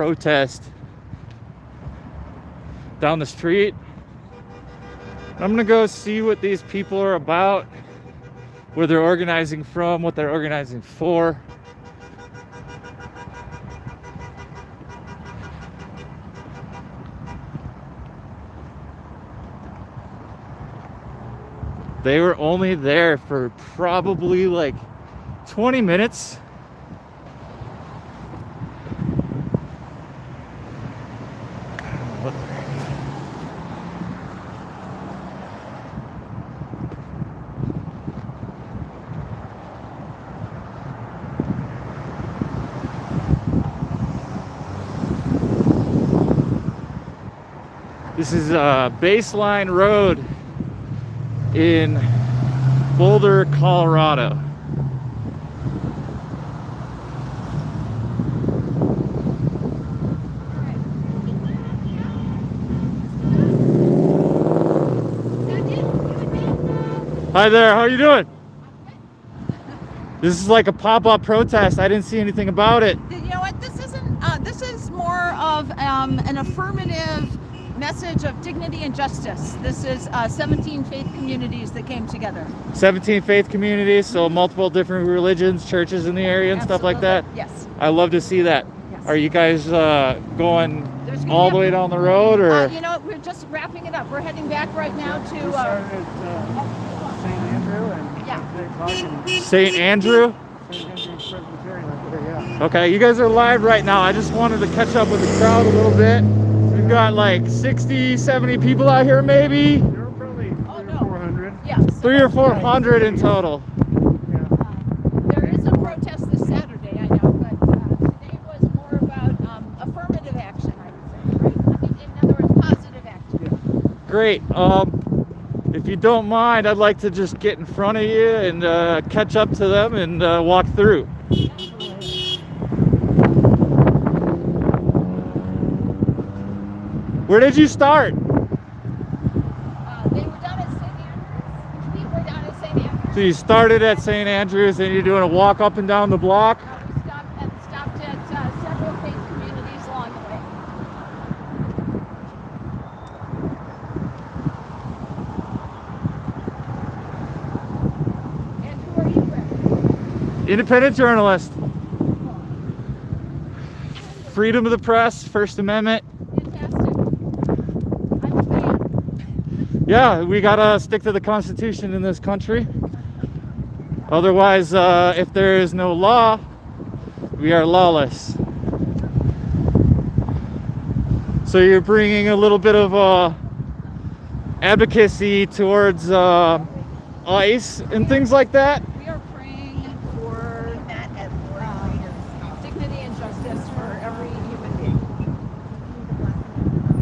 protest down the street. I'm gonna go see what these people are about, where they're organizing from, what they're organizing for. They were only there for probably like 20 minutes. This is a Baseline Road in Boulder, Colorado. Hi there, how are you doing? This is like a pop-up protest. I didn't see anything about it. You know what? This isn't. This is more of an affirmative message of dignity and justice. This is 17 faith communities that came together. 17 faith communities, so multiple different religions, churches in the area and stuff like that? Yes. I love to see that. Yes. Are you guys going all the way down the road, or? You know, we're just wrapping it up. We're heading back right now to St. Andrew and St. Andrew? St. Andrew's Presbyterian up there, yeah. Okay, you guys are live right now. I just wanted to catch up with the crowd a little bit. We've got like 60, 70 people out here maybe? There were probably 300 or 400. Yeah. 300 or 400 in total. Yeah. There is a protest this Saturday, I know, but today was more about affirmative action, I would say, right? In other words, positive action. Yeah. Great. If you don't mind, I'd like to just get in front of you and catch up to them and walk through. Where did you start? They were down at St. Andrews. We were down at St. Andrews. So you started at St. Andrews and you're doing a walk up and down the block? We stopped at several faith communities along the way. And who are you with? Independent journalist. Freedom of the press, First Amendment. Fantastic. I'm a fan. Yeah, we gotta stick to the Constitution in this country. Otherwise, if there is no law, we are lawless. So you're bringing a little bit of advocacy towards ICE and things like that. We are praying for dignity and justice for every human being.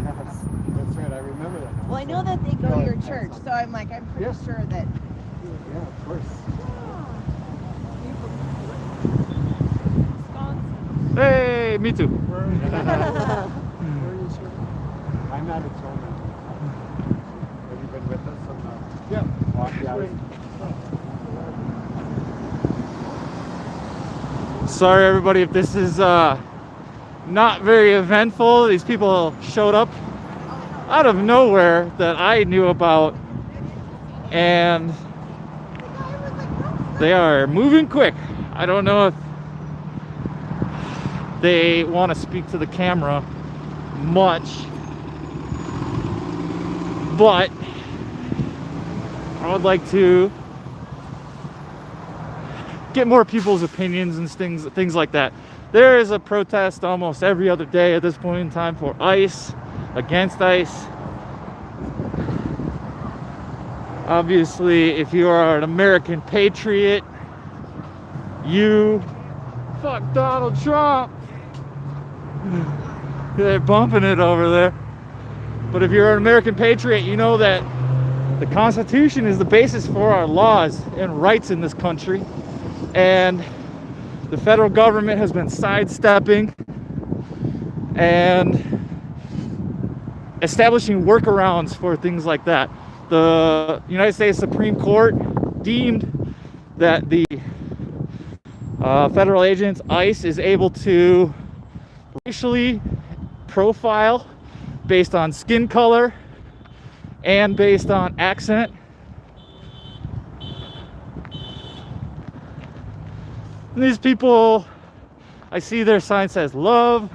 Yes, that's right. I remember that. Well, I know that they go to your church, so I'm pretty Yes. sure that. Yeah, of course. Hey, me too. Where are you, sir? I'm out of town. Have you been with us on the walk? Yeah. Sorry everybody if this is not very eventful. These people showed up out of nowhere that I knew about, and they are moving quick. I don't know if they want to speak to the camera much, but I would like to get more people's opinions and things like that. There is a protest almost every other day at this point in time for ICE, against ICE. Obviously, if you are an American patriot, you fuck Donald Trump. They're bumping it over there. But if you're an American patriot, you know that the Constitution is the basis for our laws and rights in this country. And the federal government has been sidestepping and establishing workarounds for things like that. The United States Supreme Court deemed that the federal agents, ICE, is able to racially profile based on skin color and based on accent. And these people, I see their sign says love.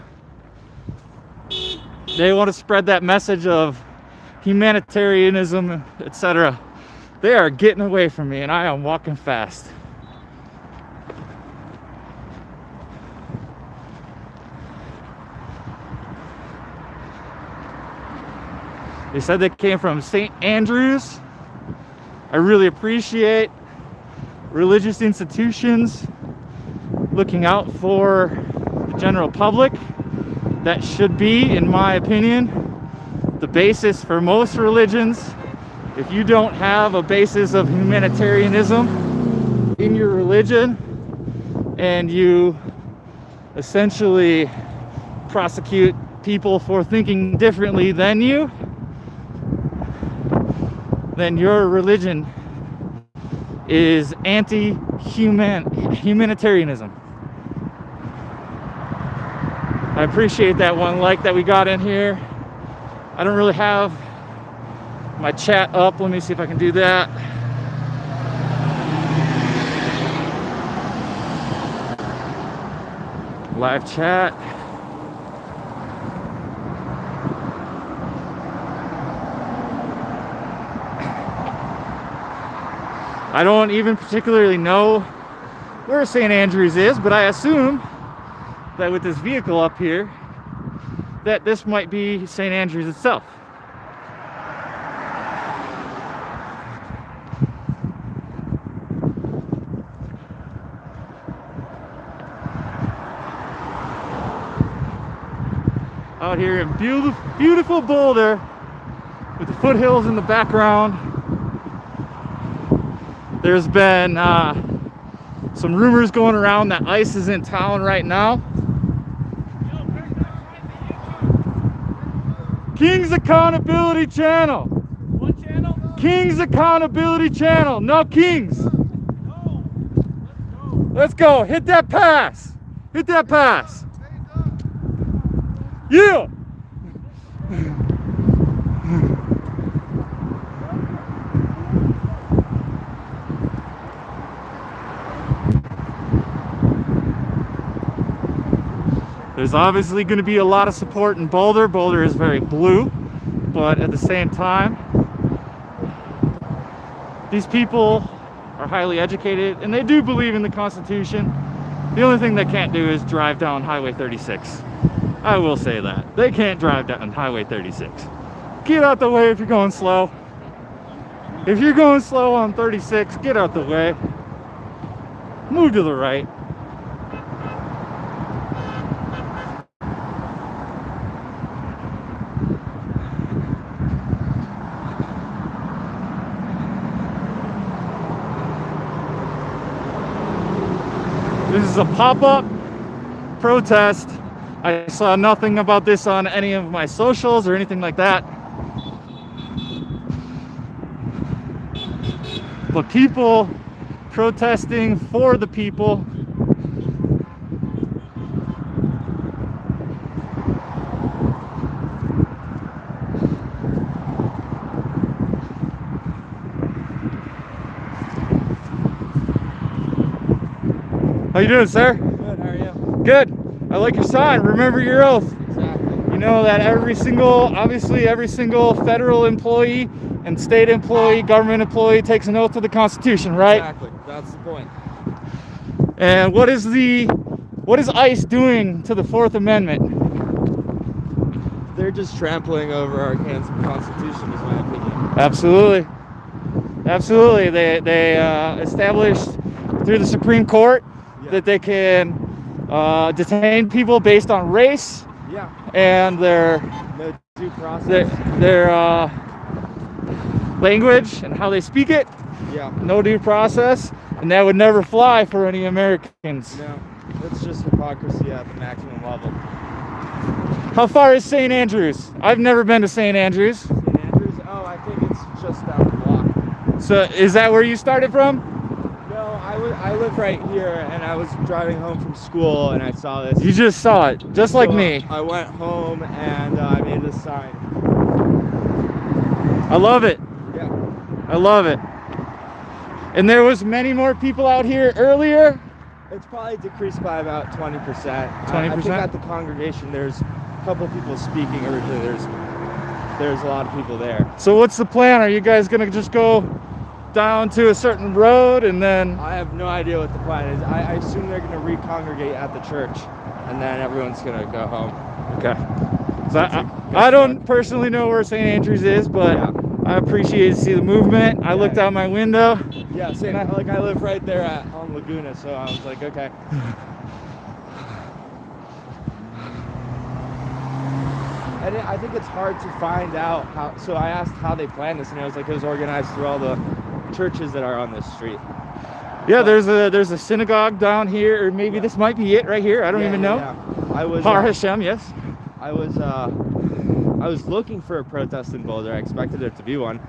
They want to spread that message of humanitarianism, etc. They are getting away from me, and I am walking fast. They said they came from St. Andrews. I really appreciate religious institutions looking out for the general public. That should be, in my opinion, the basis for most religions. If you don't have a basis of humanitarianism in your religion and you essentially prosecute people for thinking differently than you, then your religion is anti-humanitarianism. I appreciate that one like that we got in here. I don't really have my chat up. Let me see if I can do that. Live chat. I don't even particularly know where St. Andrews is, but I assume that with this vehicle up here, that this might be St. Andrews itself. Out here in beautiful Boulder with the foothills in the background. There's been some rumors going around that ICE is in town right now. King's Accountability Channel. What channel? King's Accountability Channel. No Kings. No. Let's go. Hit that pass. Hit that pass. Yeah. There's obviously going to be a lot of support in Boulder. Boulder is very blue, but at the same time, these people are highly educated and they do believe in the Constitution. The only thing they can't do is drive down Highway 36. I will say that. They can't drive down Highway 36. Get out the way if you're going slow. If you're going slow on 36, get out the way. Move to the right. This is a pop-up protest. I saw nothing about this on any of my socials or anything like that. But people protesting for the people. How you doing, sir? Good, how are you? Good. I like your sign. Remember your oath. Exactly. You know that obviously every single federal employee and state employee, government employee takes an oath to the Constitution, right? Exactly. That's the point. And what is ICE doing to the Fourth Amendment? They're just trampling over our Constitution, is my opinion. Absolutely. Absolutely. They established through the Supreme Court that they can detain people based on race and their No due process. their language and how they speak it. Yeah. No due process, and that would never fly for any Americans. No, it's just hypocrisy at the maximum level. How far is St. Andrews? I've never been to St. Andrews. St. Andrews? Oh, I think it's just down the block. So is that where you started from? No, I live right here, and I was driving home from school, and I saw this. You just saw it, just like So me. I went home, and I made this sign. I love it. Yeah. I love it. And there was many more people out here earlier. It's probably decreased by about 20%. 20%? I think at the congregation, there's a couple people speaking originally. There's a lot of people there. So what's the plan? Are you guys gonna just go down to a certain road and then? I have no idea what the plan is. I assume they're going to recongregate at the church, and then everyone's going to go home. Okay. So I don't personally know where St. Andrews is, but Yeah. I appreciate to see the movement. I looked out my window. Yeah, same. Like I live right there on Laguna, so I was like, okay. And I think it's hard to find out how. So I asked how they planned this, and it was like it was organized through all the churches that are on this street. Yeah, there's a synagogue down here, or maybe this might be it right here. I don't even know. I was. Har Hashem, yes. I was looking for a protest in Boulder. I expected there to be one,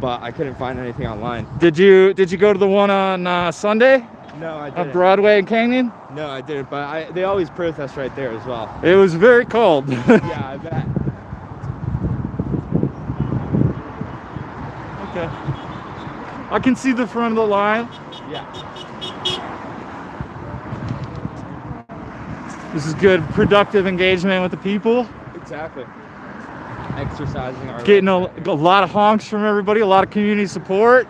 but I couldn't find anything online. Did you go to the one on Sunday No, I on didn't. Broadway and Canyon? No, I didn't. But they always protest right there as well. It was very cold. Yeah, I bet. Okay. I can see the front of the line. Yeah. This is good, productive engagement with the people. Exactly. Exercising our. Getting a lot of honks from everybody, a lot of community support.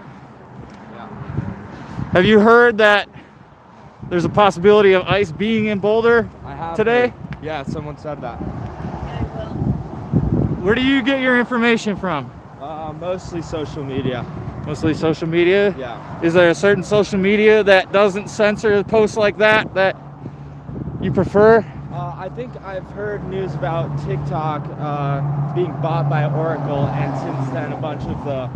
Yeah. Have you heard that there's a possibility of ice being in Boulder I have today? heard. Yeah, someone said that. Where do you get your information from? Mostly social media. Mostly social media? Yeah. Is there a certain social media that doesn't censor posts like that you prefer? I think I've heard news about TikTok being bought by Oracle, and since then a bunch of the